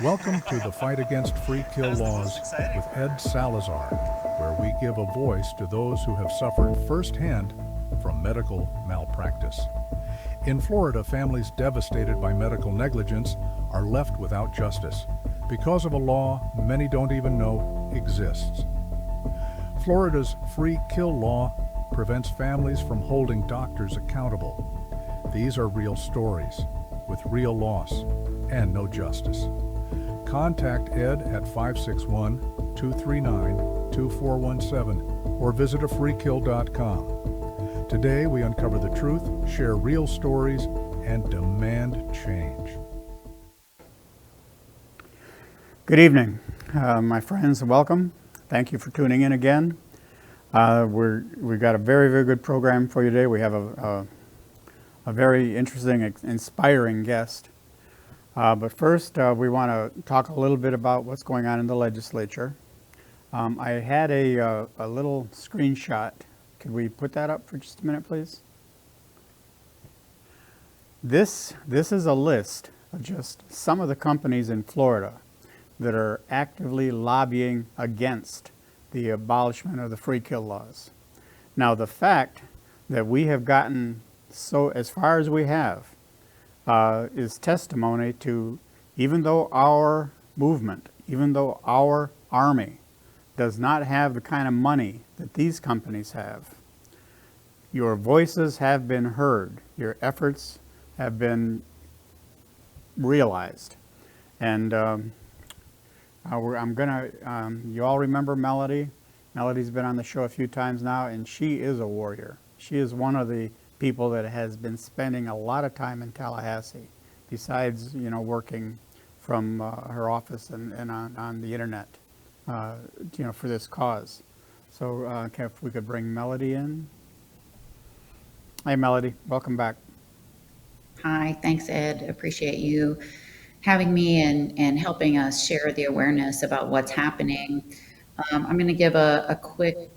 Welcome to the Fight Against Free Kill Laws with Ed Salazar, where we give a voice to those who have suffered firsthand from medical malpractice. In Florida, families devastated by medical negligence are left without justice because of a law many don't even know exists. Florida's free kill law prevents families from holding doctors accountable. These are real stories with real loss and no justice. Contact Ed at 561-239-2417 or visit afreekill.com. Today we uncover the truth, share real stories, and demand change. Good evening, my friends. Welcome. Thank you for tuning in again. We've got a very, very good program for you today. We have a very interesting, inspiring guest. But first, we want to talk a little bit about what's going on in the legislature. I had a little screenshot. Could we put that up for just a minute, please? This is a list of just some of the companies in Florida that are actively lobbying against the abolishment of the free kill laws. Now, the fact that we have gotten so as far as we have is testimony to, even though our movement, even though our army does not have the kind of money that these companies have, your voices have been heard, your efforts have been realized. And you all remember Melody. Melody's been on the show a few times now, and she is a warrior. She is one of the people that has been spending a lot of time in Tallahassee, besides, working from her office and on the internet, for this cause. So if we could bring Melody in. Hey, Melody, welcome back. Hi, thanks, Ed. Appreciate you having me and helping us share the awareness about what's happening. I'm going to give a quick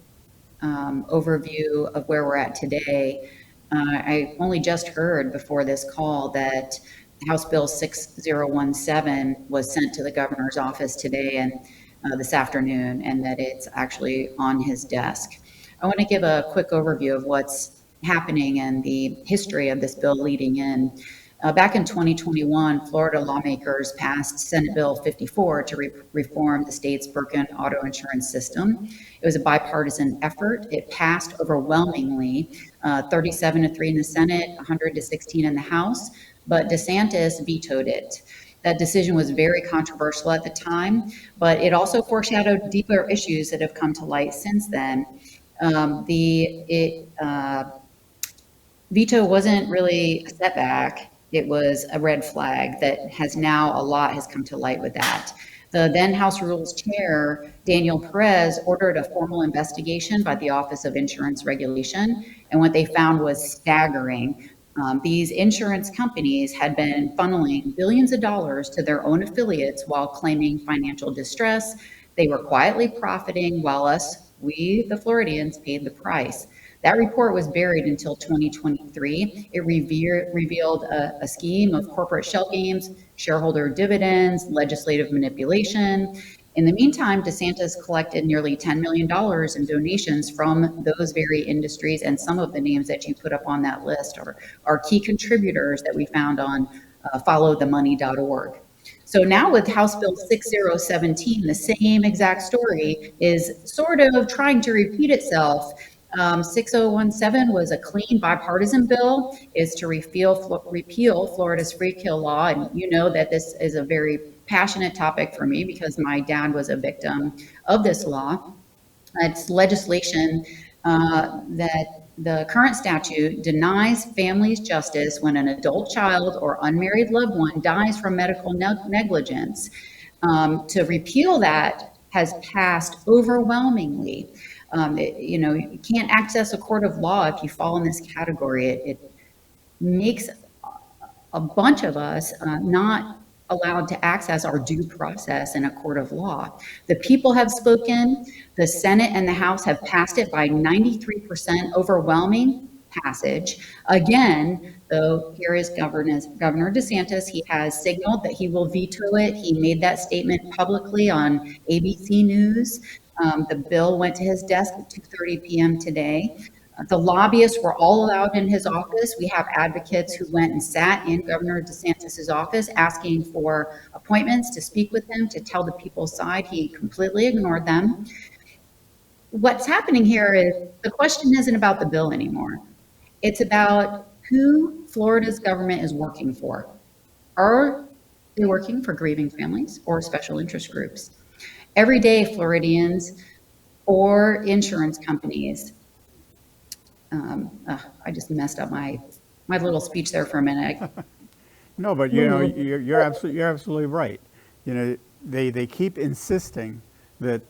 overview of where we're at today. I only just heard before this call that House Bill 6017 was sent to the governor's office today and this afternoon, and that it's actually on his desk. I want to give a quick overview of what's happening and the history of this bill leading in. Back in 2021, Florida lawmakers passed Senate Bill 54 to reform the state's broken auto insurance system. It was a bipartisan effort. It passed overwhelmingly, 37-3 in the Senate, 100-16 in the House, but DeSantis vetoed it. That decision was very controversial at the time, but it also foreshadowed deeper issues that have come to light since then. Veto wasn't really a setback. It was a red flag that has now a lot has come to light with that. The then House Rules Chair, Daniel Perez, ordered a formal investigation by the Office of Insurance Regulation, and what they found was staggering. These insurance companies had been funneling billions of dollars to their own affiliates while claiming financial distress. They were quietly profiting while we, the Floridians, paid the price. That report was buried until 2023. It revealed a scheme of corporate shell games, shareholder dividends, legislative manipulation. In the meantime, DeSantis collected nearly $10 million in donations from those very industries, and some of the names that you put up on that list are key contributors that we found on followthemoney.org. So now with House Bill 6017, the same exact story is sort of trying to repeat itself. 6017 was a clean bipartisan bill, is to repeal Florida's free kill law. And you know that this is a very passionate topic for me because my dad was a victim of this law. It's legislation that the current statute denies families justice when an adult child or unmarried loved one dies from medical negligence. To repeal that has passed overwhelmingly. You can't access a court of law if you fall in this category. It makes a bunch of us not allowed to access our due process in a court of law. The people have spoken. The Senate and the House have passed it by 93% overwhelming passage. Again, So here is Governor DeSantis. He has signaled that he will veto it. He made that statement publicly on ABC News. The bill went to his desk at 2:30 p.m. today. The lobbyists were all allowed in his office. We have advocates who went and sat in Governor DeSantis's office asking for appointments to speak with him, to tell the people's side. He completely ignored them. What's happening here is the question isn't about the bill anymore. It's about who Florida's government is working for. Are they working for grieving families or special interest groups? Everyday Floridians or insurance companies. I just messed up my little speech there for a minute. No, but you're absolutely right. They keep insisting that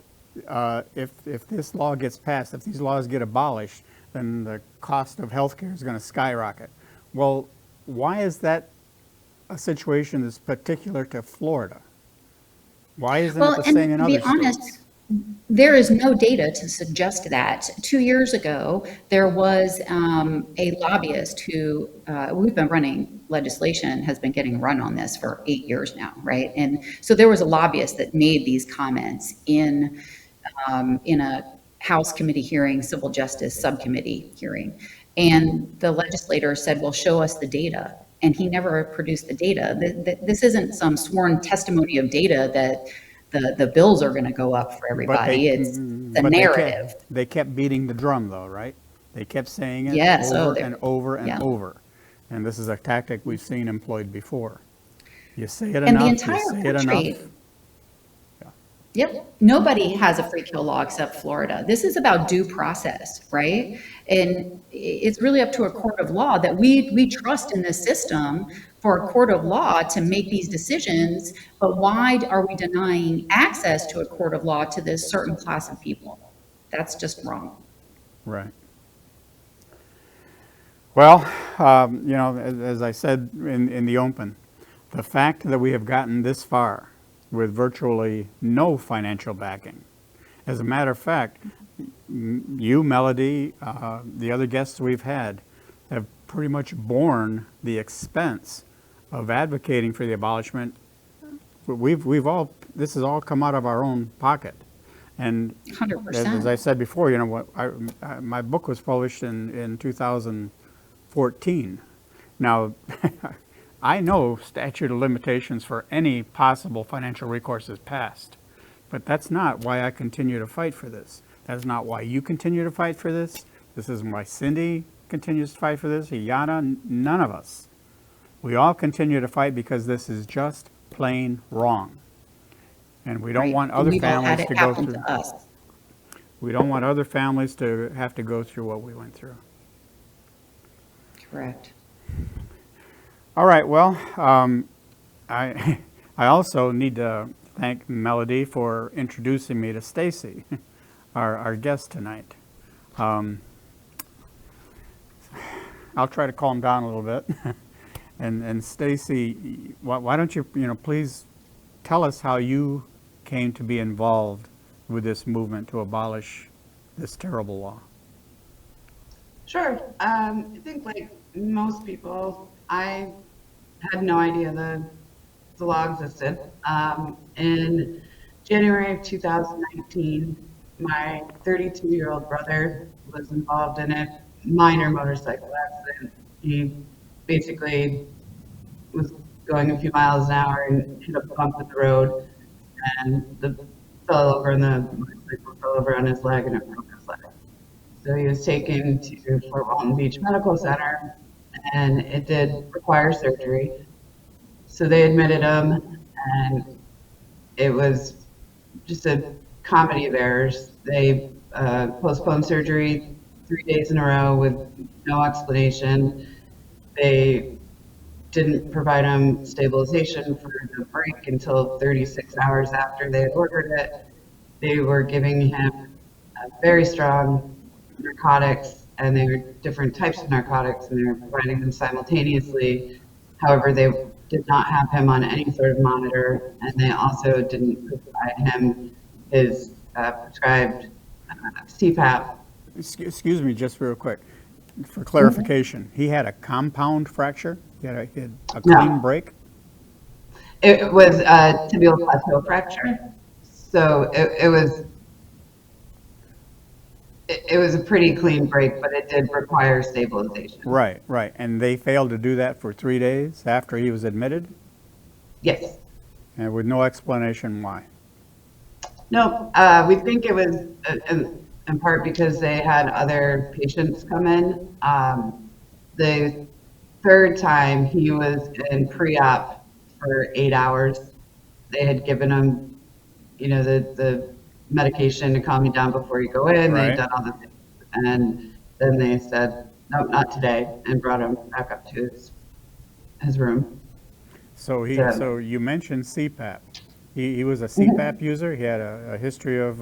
if this law gets passed, if these laws get abolished, then the cost of health care is going to skyrocket. Well, why is that a situation that's particular to Florida? Why isn't it the same in other states? To be honest, there is no data to suggest that. 2 years ago, there was a lobbyist who, we've been running legislation, has been getting run on this for 8 years now, right? And so there was a lobbyist that made these comments in a House committee hearing, Civil Justice Subcommittee hearing. And the legislator said, well, show us the data. And he never produced the data. This isn't some sworn testimony of data that the bills are going to go up for everybody. It's the narrative. They kept beating the drum, though, right? They kept saying it over and over and over. And this is a tactic we've seen employed before. You say it enough, you say it enough. Yep. Nobody has a free kill law except Florida. This is about due process, right? And it's really up to a court of law that we trust in this system for a court of law to make these decisions. But why are we denying access to a court of law to this certain class of people? That's just wrong. Right. Well, as I said in the open, the fact that we have gotten this far with virtually no financial backing. As a matter of fact, you, Melody, the other guests we've had, have pretty much borne the expense of advocating for the abolishment. This has all come out of our own pocket. And 100%. As I said before, my book was published in 2014. Now, I know statute of limitations for any possible financial recourse is passed, but that's not why I continue to fight for this. That's not why you continue to fight for this. This isn't why Cindy continues to fight for this, Iyana, none of us. We all continue to fight because this is just plain wrong. And we don't want other families to go through. We don't want other families to have to go through what we went through. Correct. All right, well, I also need to thank Melody for introducing me to Stacy, our guest tonight. I'll try to calm down a little bit. And Stacy, why don't you please tell us how you came to be involved with this movement to abolish this terrible law? Sure. I think like most people, I had no idea the law existed. In January of 2019, my 32-year-old brother was involved in a minor motorcycle accident. He basically was going a few miles an hour and hit a bump in the road and fell over, and the motorcycle fell over on his leg and it broke his leg. So he was taken to Fort Walton Beach Medical Center, and it did require surgery. So they admitted him, and it was just a comedy of errors. They postponed surgery 3 days in a row with no explanation. They didn't provide him stabilization for the break until 36 hours after they had ordered it. They were giving him very strong narcotics, and they were different types of narcotics, and they were providing them simultaneously. However, they did not have him on any sort of monitor, and they also didn't provide him his prescribed CPAP. Excuse me just real quick. for clarification, he had a compound fracture? He had a No. clean break? It was a tibial plateau fracture. So it was a pretty clean break, but it did require stabilization. Right, right. And they failed to do that for 3 days after he was admitted? Yes. And with no explanation why? No, we think it was in part because they had other patients come in. The third time he was in pre-op for 8 hours. They had given him, the medication to calm you down before you go in. They had Right. done all the things. And then they said, nope, not today, and brought him back up to his room. So you mentioned CPAP. He was a CPAP user? He had a history of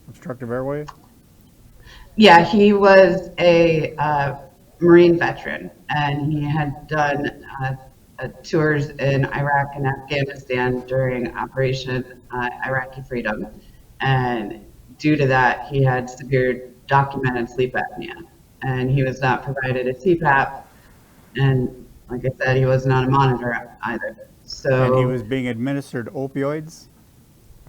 obstructive airway? Yeah, he was a Marine veteran, and he had done tours in Iraq and Afghanistan during Operation Iraqi Freedom. And due to that, he had severe documented sleep apnea, and he was not provided a CPAP. And like I said, he wasn't on a monitor either. So And he was being administered opioids?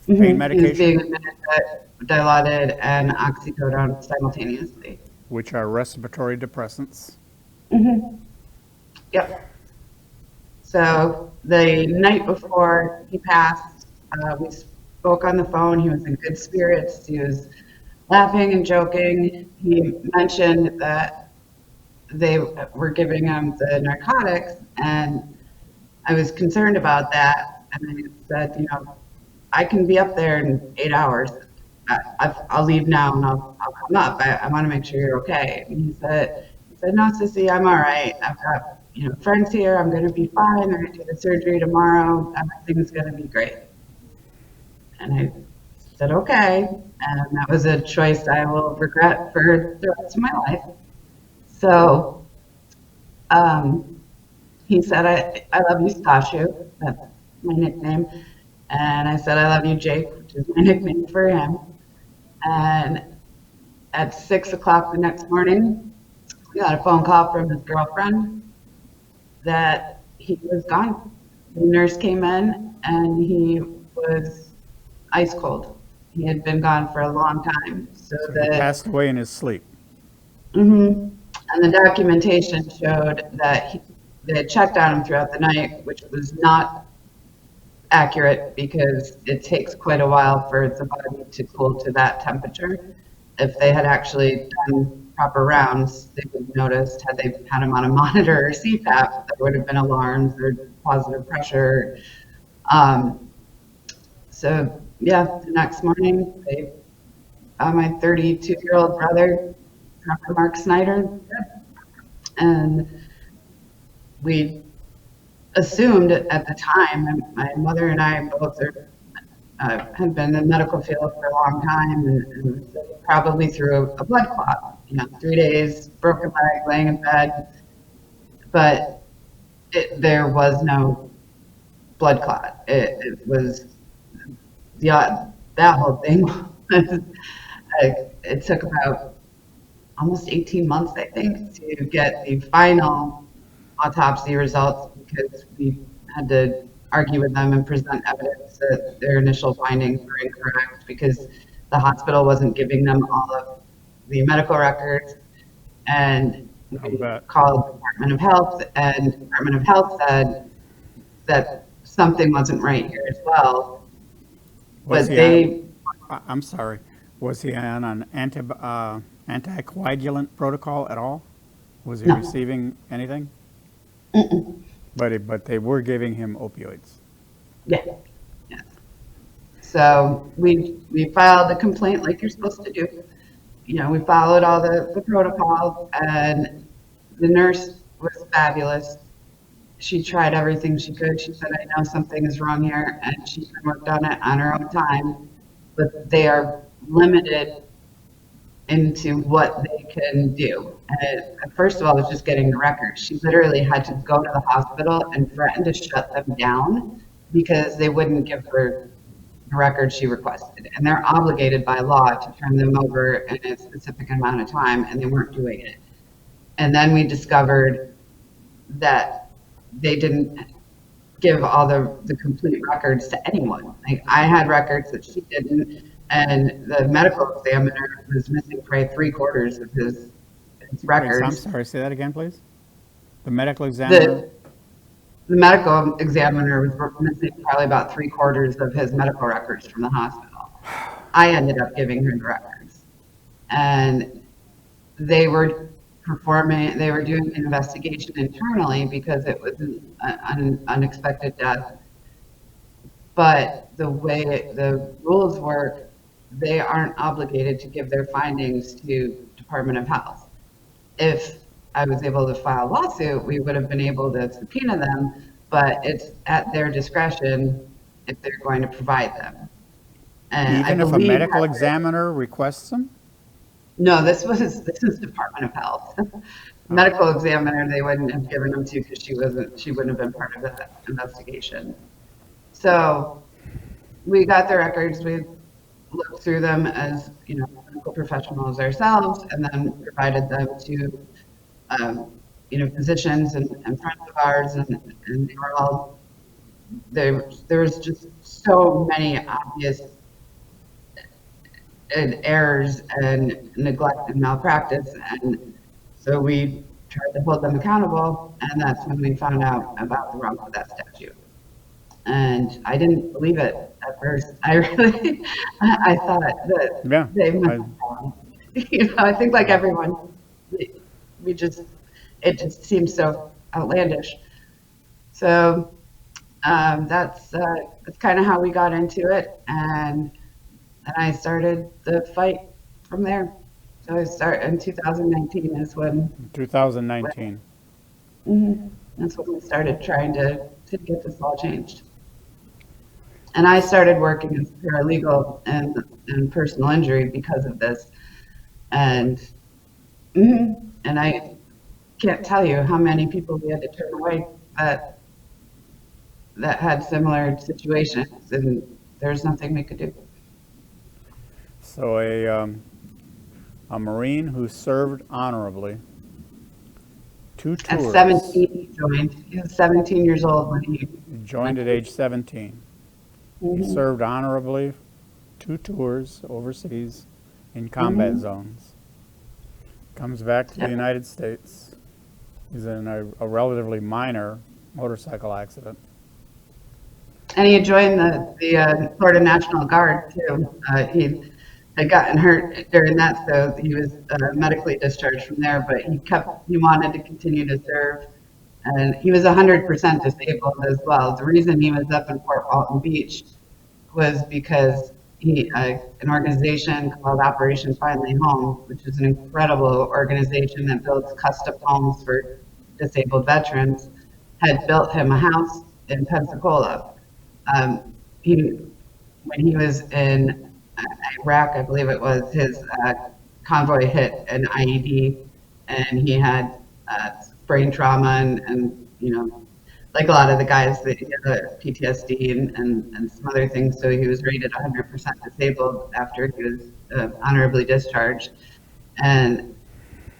he Pain was medication? being administered Dilaudid and oxycodone simultaneously. Which are respiratory depressants. Yep. So the night before he passed, we spoke on the phone. He was in good spirits. He was laughing and joking. He mentioned that they were giving him the narcotics, and I was concerned about that. And I said, I can be up there in 8 hours. I'll leave now and I'll come up. I want to make sure you're okay. And he said, no, Sissy, I'm all right. I've got friends here. I'm going to be fine. They're going to do the surgery tomorrow. Everything's going to be great. And I said, okay. And that was a choice I will regret for the rest of my life. So he said, I love you, Stashu. That's my nickname. And I said, I love you, Jake, which is my nickname for him. And at 6 o'clock the next morning, we got a phone call from his girlfriend that he was gone. The nurse came in and he was ice cold. He had been gone for a long time. So He passed away in his sleep. And the documentation showed that they had checked on him throughout the night, which was not accurate because it takes quite a while for the body to cool to that temperature. If they had actually done proper rounds, they would have noticed, had they had him on a monitor or CPAP, there would have been alarms or positive pressure. So yeah, the next morning, they found my 32-year-old brother, Dr. Mark Snyder, and we assumed at the time, and my mother and I both had been in the medical field for a long time, and probably through a blood clot. 3 days, broken leg, laying in bed, but there was no blood clot. It was that whole thing was, it took about almost 18 months, I think, to get the final autopsy results because we had to argue with them and present evidence that their initial findings were incorrect because the hospital wasn't giving them all of the medical records. And we called the Department of Health, and the Department of Health said that something wasn't right here as well. I'm sorry. Was he on an anticoagulant protocol at all? Was he No. receiving anything? But they were giving him opioids. Yeah. So we filed a complaint like you're supposed to do. We followed all the protocols, and the nurse was fabulous. She tried everything she could. She said, I know something is wrong here, and she worked on it on her own time, but they are limited into what they can do. And first of all, it was just getting the records. She literally had to go to the hospital and threaten to shut them down because they wouldn't give her the records she requested. And they're obligated by law to turn them over in a specific amount of time, and they weren't doing it. And then we discovered that they didn't give all the complete records to anyone. Like, I had records that she didn't, and the medical examiner was missing probably 3/4 of his Wait, records. I'm sorry, say that again, please? The medical examiner? The medical examiner was missing probably about 3/4 of his medical records from the hospital. I ended up giving her the records, and they were they were doing an investigation internally because it was an unexpected death. But the way the rules work, they aren't obligated to give their findings to Department of Health. If I was able to file a lawsuit, we would have been able to subpoena them, but it's at their discretion if they're going to provide them. And I Even if a believe medical that- examiner requests them? No, this is Department of Health. Medical examiner, they wouldn't have given them to because she wouldn't have been part of that investigation. So we got the records, we looked through them as, medical professionals ourselves, and then provided them to, physicians and friends of ours, and they were all, there was just so many obvious errors and neglect and malpractice, and so we tried to hold them accountable, and that's when we found out about the wrongful death statute. And I didn't believe it at first. I really, I thought that they must have wrong. I think like everyone, it just seems so outlandish. So that's kind of how we got into it, and I started the fight from there. So I started in 2019 is when. 2019. That's when we started trying to get this all changed. And I started working as a paralegal and personal injury because of this. And I can't tell you how many people we had to turn away that had similar situations, and there's nothing we could do. So a Marine who served honorably, 2 tours. At 17, he joined. He was 17 years old when he Joined at age 17. He served honorably 2 tours overseas in combat zones. Comes back to the United States. He's in a relatively minor motorcycle accident. And he joined the Florida National Guard too. He had gotten hurt during that, so he was medically discharged from there. But he wanted to continue to serve, and he was 100% disabled as well. The reason he was up in Fort Walton Beach was because an organization called Operation Finally Home, which is an incredible organization that builds custom homes for disabled veterans, had built him a house in Pensacola. When he was in Iraq, I believe it was, his convoy hit an IED, and he had brain trauma and like a lot of the guys that he had PTSD and some other things. So he was rated 100% disabled after he was honorably discharged. And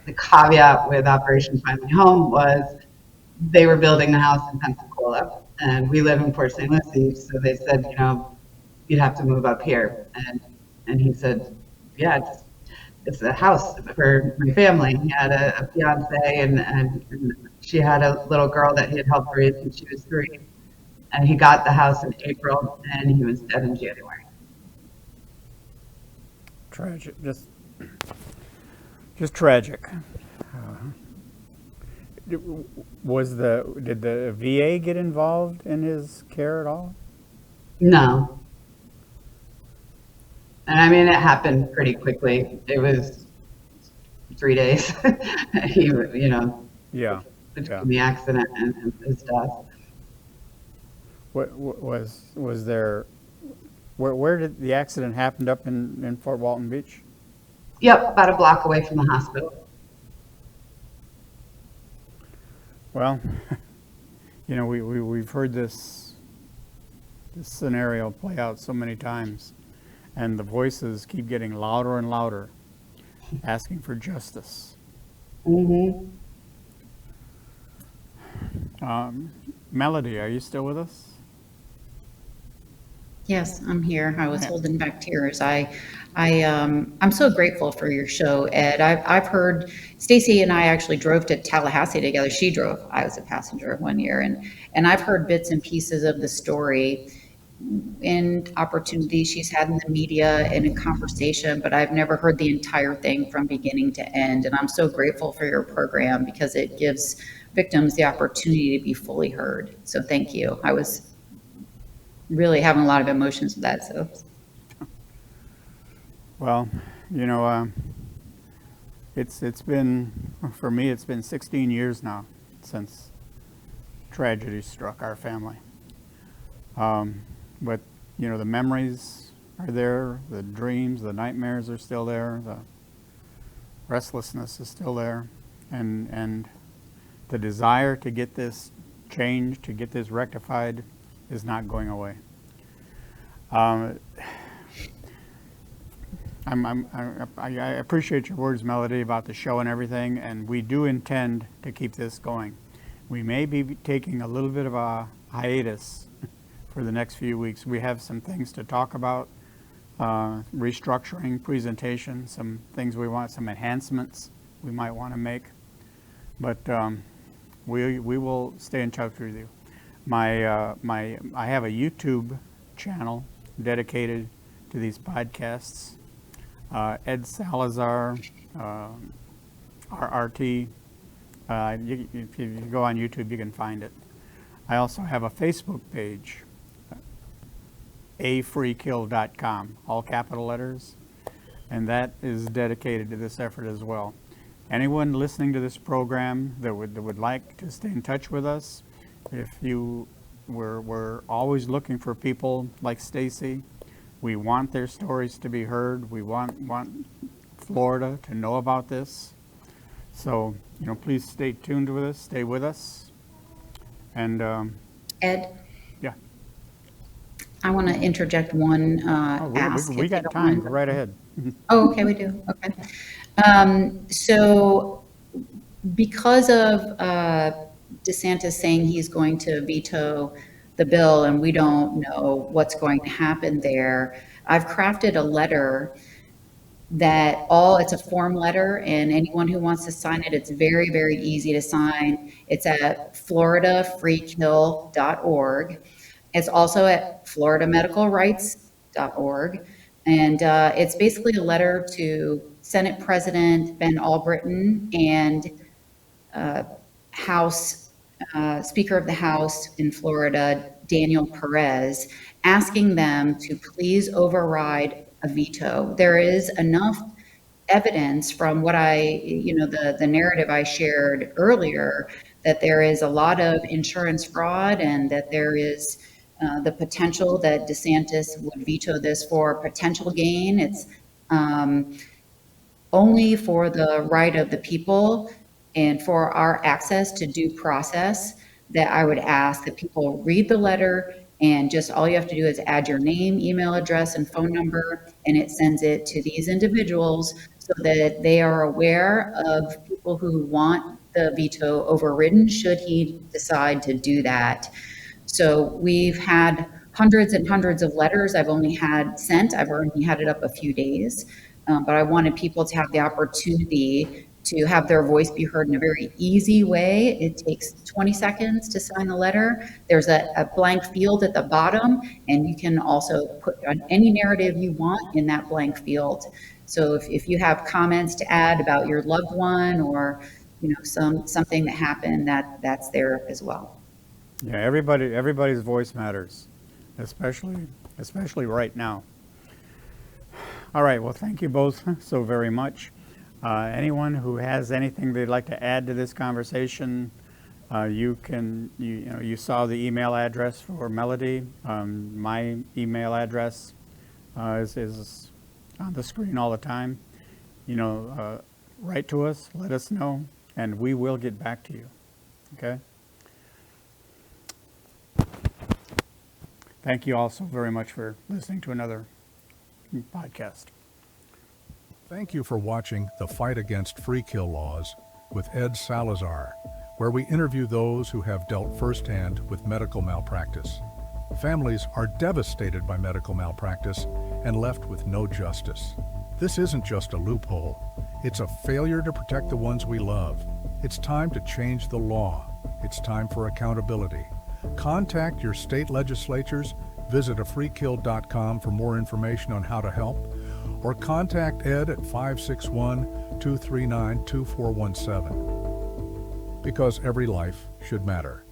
the caveat with Operation Finally Home was they were building a house in Pensacola, and we live in Port St. Lucie, so they said, you'd have to move up here. And he said, yeah, it's a house for my family. He had a fiance, and she had a little girl that he had helped raise when she was 3. And he got the house in April, and he was dead in January. Tragic, just tragic. Did the VA get involved in his care at all? No. And I mean, it happened pretty quickly. It was 3 days. Between the accident and his death. What was there? Where did the accident happen? Up in Fort Walton Beach? Yep, about a block away from the hospital. Well, we've heard this scenario play out so many times, and the voices keep getting louder and louder, asking for justice. Melody, are you still with us? Yes, I'm here. I was Yeah. holding back tears. I'm so grateful for your show, Ed. I've heard Stacy and I actually drove to Tallahassee together. She drove. I was a passenger one year, and I've heard bits and pieces of the story in opportunities she's had in the media and in conversation, but I've never heard the entire thing from beginning to end. And I'm so grateful for your program because it gives victims the opportunity to be fully heard. So thank you. I was really having a lot of emotions with that. So Well, you know, it's been, for me, it's been 16 years now since tragedy struck our family. But, you know, the memories are there, the dreams, the nightmares are still there, the restlessness is still there, and the desire to get this changed, to get this rectified, is not going away. I appreciate your words, Melody, about the show and everything, and we do intend to keep this going. We may be taking a little bit of a hiatus for the next few weeks. We have some things to talk about, restructuring, presentation, some things we want, some enhancements we might want to make. But we will stay in touch with you. I have a YouTube channel dedicated to these podcasts. Ed Salazar, RRT. If you go on YouTube, you can find it. I also have a Facebook page, afreekill.com, all capital letters, and that is dedicated to this effort as well. Anyone listening to this program that would like to stay in touch with us, we're always looking for people like Stacy. We want their stories to be heard. We want Florida to know about this. So, you know, please stay tuned with us, stay with us. And Ed, yeah. I want to interject one ask. We got time. Go right ahead. Oh, okay, we do. Okay. So because of DeSantis saying he's going to veto the bill and we don't know what's going to happen there, I've crafted a letter that it's a form letter, and anyone who wants to sign it, it's very, very easy to sign. It's at floridafreekill.org. It's also at floridamedicalrights.org. And it's basically a letter to Senate President Ben Albritton and Speaker of the House in Florida, Daniel Perez, asking them to please override a veto. There is enough evidence from what the narrative I shared earlier, that there is a lot of insurance fraud and that there is the potential that DeSantis would veto this for potential gain. It's only for the right of the people and for our access to due process that I would ask that people read the letter, and just all you have to do is add your name, email address, and phone number, and it sends it to these individuals so that they are aware of people who want the veto overridden should he decide to do that. So we've had hundreds and hundreds of letters I've only had sent. I've only had it up a few days, but I wanted people to have the opportunity to have their voice be heard in a very easy way. It takes 20 seconds to sign the letter. There's a blank field at the bottom, and you can also put on any narrative you want in that blank field. So if you have comments to add about your loved one or something that happened, that's there as well. Yeah, everybody's voice matters, especially right now. All right, well, thank you both so very much. Anyone who has anything they'd like to add to this conversation, you saw the email address for Melody. My email address is on the screen all the time. Write to us, let us know, and we will get back to you. Okay? Thank you all so very much for listening to another podcast. Thank you for watching The Fight Against Free Kill Laws with Ed Salazar. where we interview those who have dealt firsthand with medical malpractice. Families are devastated by medical malpractice and left with no justice. This isn't just a loophole. It's a failure to protect the ones we love. It's time to change the law. It's time for accountability. Contact your state legislatures, visit afreekill.com for more information on how to help, or contact Ed at 561-239-2417. Because every life should matter.